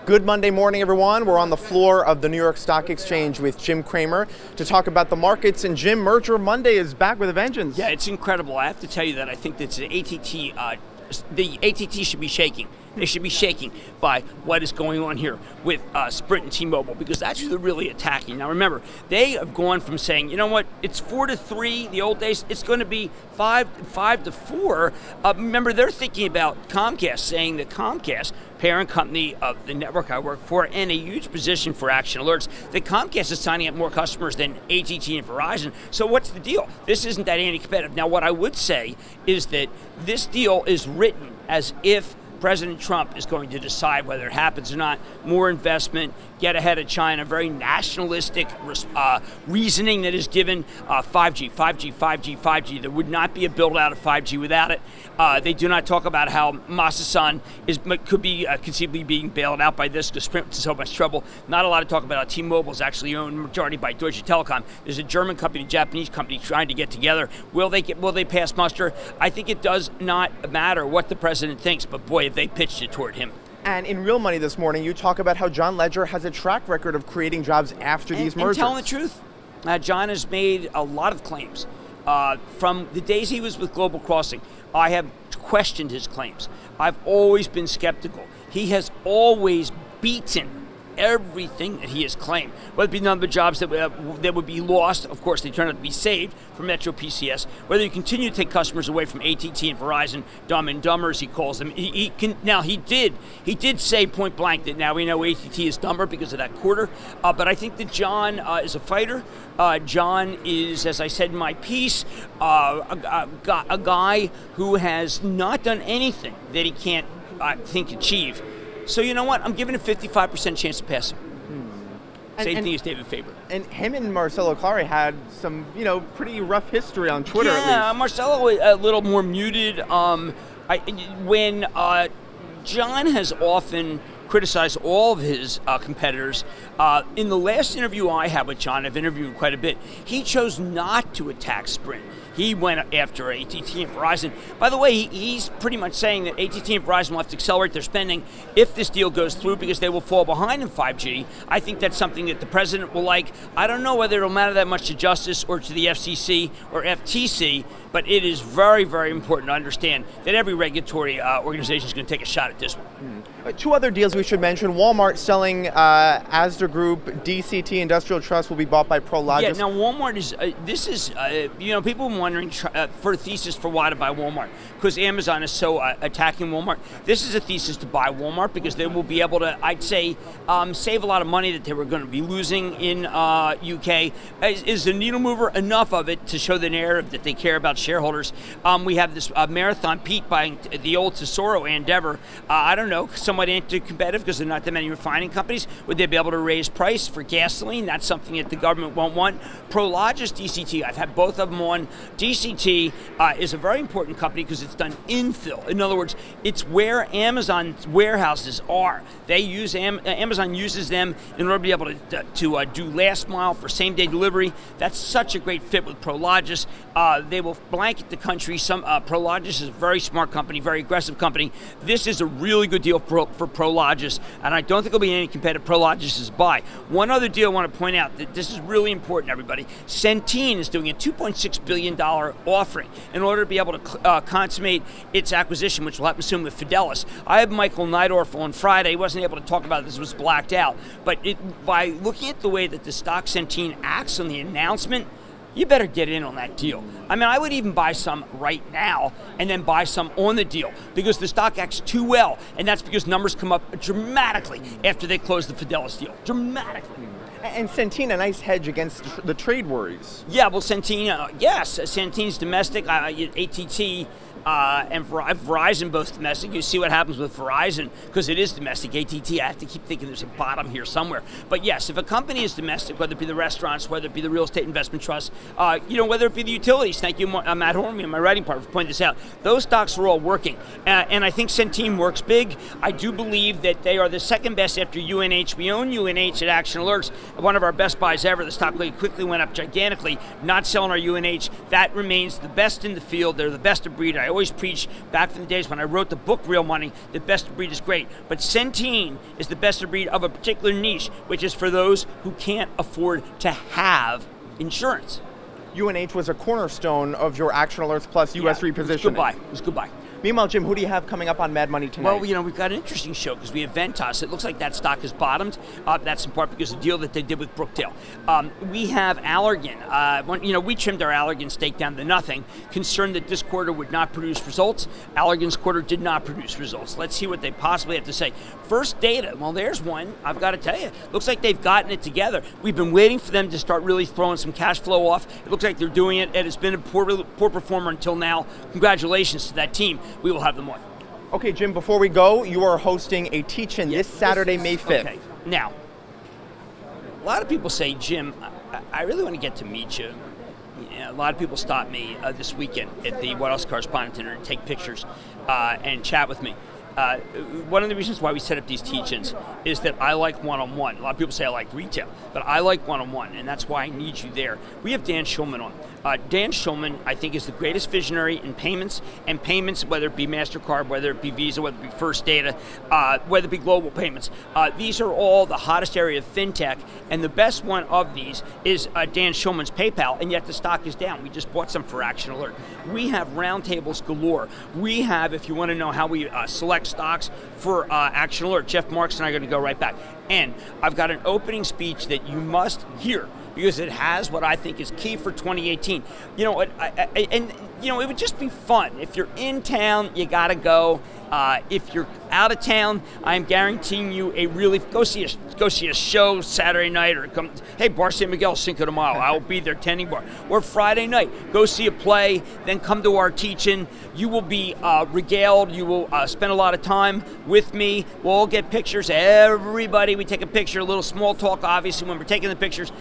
Good Monday morning, everyone. We're on the floor of the New York Stock Exchange with Jim Cramer to talk about the markets. And Jim, Merger Monday is back with a vengeance. Yeah, it's incredible. I have to tell you that I think that the AT&T should be shaking. They should be shaking by what is going on here with Sprint and T-Mobile, because that's who they're really attacking. Now remember, they have gone from saying, you know what, it's 4-3, the old days, it's going to be 5-4. Remember, they're thinking about Comcast, saying that Comcast, parent company of the network I work for, and a huge position for Action Alerts, that Comcast is signing up more customers than AT&T and Verizon. So what's the deal? This isn't that anti-competitive. Now what I would say is that this deal is written as if President Trump is going to decide whether it happens or not. More investment, get ahead of China, very nationalistic reasoning that is given. 5G. There would not be a build out of 5G without it. They do not talk about how Masa-san could be conceivably being bailed out by this because Sprint is in so much trouble. Not a lot of talk about how T-Mobile is actually owned majority by Deutsche Telekom. There's a German company, a Japanese company trying to get together. Will they pass muster? I think it does not matter what the president thinks, but boy, if they pitched it toward him. And in Real Money this morning, you talk about how John Legere has a track record of creating jobs after these mergers. And telling the truth. John has made a lot of claims. From the days he was with Global Crossing, I have questioned his claims. I've always been skeptical. He has always beaten everything that he has claimed. Whether it be number of jobs that would be lost, of course they turn out to be saved from Metro PCS, whether you continue to take customers away from AT&T and Verizon, dumb and dumber as he calls them. He did say point blank that now we know AT&T is dumber because of that quarter, but I think that John is a fighter. John is, as I said in my piece, a guy who has not done anything that he can't, I think, achieve. So you know what? I'm giving a 55% chance to pass him. Same thing as David Faber. And him and Marcelo Clary had some, pretty rough history on Twitter. Yeah, at least. Marcelo a little more muted. When John has often criticized all of his competitors. In the last interview I had with John, I've interviewed him quite a bit, he chose not to attack Sprint. He went after AT&T and Verizon. By the way, he's pretty much saying that AT&T and Verizon will have to accelerate their spending if this deal goes through because they will fall behind in 5G. I think that's something that the president will like. I don't know whether it'll matter that much to Justice or to the FCC or FTC, but it is very, very important to understand that every regulatory organization is going to take a shot at this one. Two other deals we should mention. Walmart selling Asda Group, DCT Industrial Trust will be bought by Prologis. Yeah, now Walmart is, people have been wondering for a thesis for why to buy Walmart, because Amazon is so attacking Walmart. This is a thesis to buy Walmart because they will be able to, I'd say, save a lot of money that they were going to be losing in UK. Is the needle mover enough of it to show the narrative that they care about shareholders? We have this Marathon Pete buying the old Tesoro Endeavor. I don't know, somewhat anti-competitive because there are not that many refining companies. Would they be able to raise price for gasoline? That's something that the government won't want. Prologis, DCT, I've had both of them on. DCT is a very important company because it's done infill. In other words, it's where Amazon's warehouses are. They use Amazon uses them in order to be able to do last mile for same-day delivery. That's such a great fit with Prologis. They will blanket the country. Prologis is a very smart company, very aggressive company. This is a really good deal for Prologis, and I don't think it'll be any competitive. Prologis is buy. One other deal I want to point out that this is really important, everybody. Centene is doing a $2.6 billion offering in order to be able to consummate its acquisition, which will happen soon with Fidelis. I had Michael Neidorff on Friday. He wasn't able to talk about this, was blacked out. But by looking at the way that the stock Centene acts on the announcement, you better get in on that deal. I mean, I would even buy some right now and then buy some on the deal because the stock acts too well, and that's because numbers come up dramatically after they close the Fidelis deal. Dramatically. And Centene, a nice hedge against the trade worries. Yeah, well, Centene, yes, Centene's domestic. AT&T and Verizon both domestic. You see what happens with Verizon because it is domestic. AT&T, I have to keep thinking there's a bottom here somewhere. But yes, if a company is domestic, whether it be the restaurants, whether it be the real estate investment trust, whether it be the utilities, thank you, Matt Hornby, my writing partner, for pointing this out, those stocks are all working. And I think Centene works big. I do believe that they are the second best after UNH. We own UNH at Action Alerts, one of our best buys ever. The stock quickly went up gigantically. Not selling our UNH. That remains the best in the field. They're the best of breed. I always preach back from the days when I wrote the book Real Money, the best of breed is great. But Centene is the best of breed of a particular niche, which is for those who can't afford to have insurance. UNH was a cornerstone of your Action Alerts Plus US repositioning. It was goodbye. Meanwhile, Jim, who do you have coming up on Mad Money tonight? Well, we've got an interesting show because we have Ventas. It looks like that stock has bottomed. That's in part because of the deal that they did with Brookdale. We have Allergan. We trimmed our Allergan stake down to nothing, concerned that this quarter would not produce results. Allergan's quarter did not produce results. Let's see what they possibly have to say. First Data. Well, there's one. I've got to tell you. Looks like they've gotten it together. We've been waiting for them to start really throwing some cash flow off. It looks like they're doing it. It has been a poor performer until now. Congratulations to that team. We will have them on. Okay, Jim, before we go, you are hosting a teach-in this Saturday, May 5th. Okay, now, a lot of people say, Jim, I really want to get to meet you. A lot of people stop me this weekend at the What Else Correspondent Dinner and take pictures and chat with me. One of the reasons why we set up these teach-ins is that I like one-on-one. A lot of people say I like retail, but I like one-on-one, and that's why I need you there. We have Dan Schulman on. Dan Schulman, I think, is the greatest visionary in payments, whether it be MasterCard, whether it be Visa, whether it be First Data, whether it be global payments. These are all the hottest area of fintech, and the best one of these is Dan Schulman's PayPal, and yet the stock is down. We just bought some for Action Alert. We have roundtables galore. We have, if you want to know how we select stocks for Action Alert, Jeff Marks and I are going to go right back. And I've got an opening speech that you must hear because it has what I think is key for 2018. You know, it would just be fun. If you're in town, you got to go. If you're out of town, I'm guaranteeing you go see a show Saturday night, or come. Hey, Bar San Miguel, Cinco de Mayo, I will be there tending bar. Or Friday night, go see a play, then come to our teach-in. You will be regaled. You will spend a lot of time with me. We'll all get pictures. Everybody, we take a picture. A little small talk, obviously, when we're taking the pictures.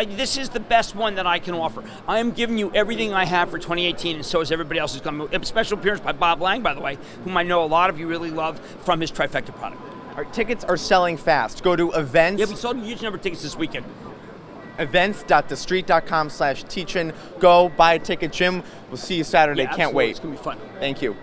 This is the best one that I can offer. I am giving you everything I have for 2018, and so is everybody else who's coming. A special appearance by Bob Lang, by the way, whom I know a lot of you really love from his Trifecta product. Our tickets are selling fast. Go to events. Yeah, we sold a huge number of tickets this weekend. Events.thestreet.com/teach-in. Go buy a ticket. Jim, we'll see you Saturday. Yeah, Can't wait. It's going to be fun. Thank you.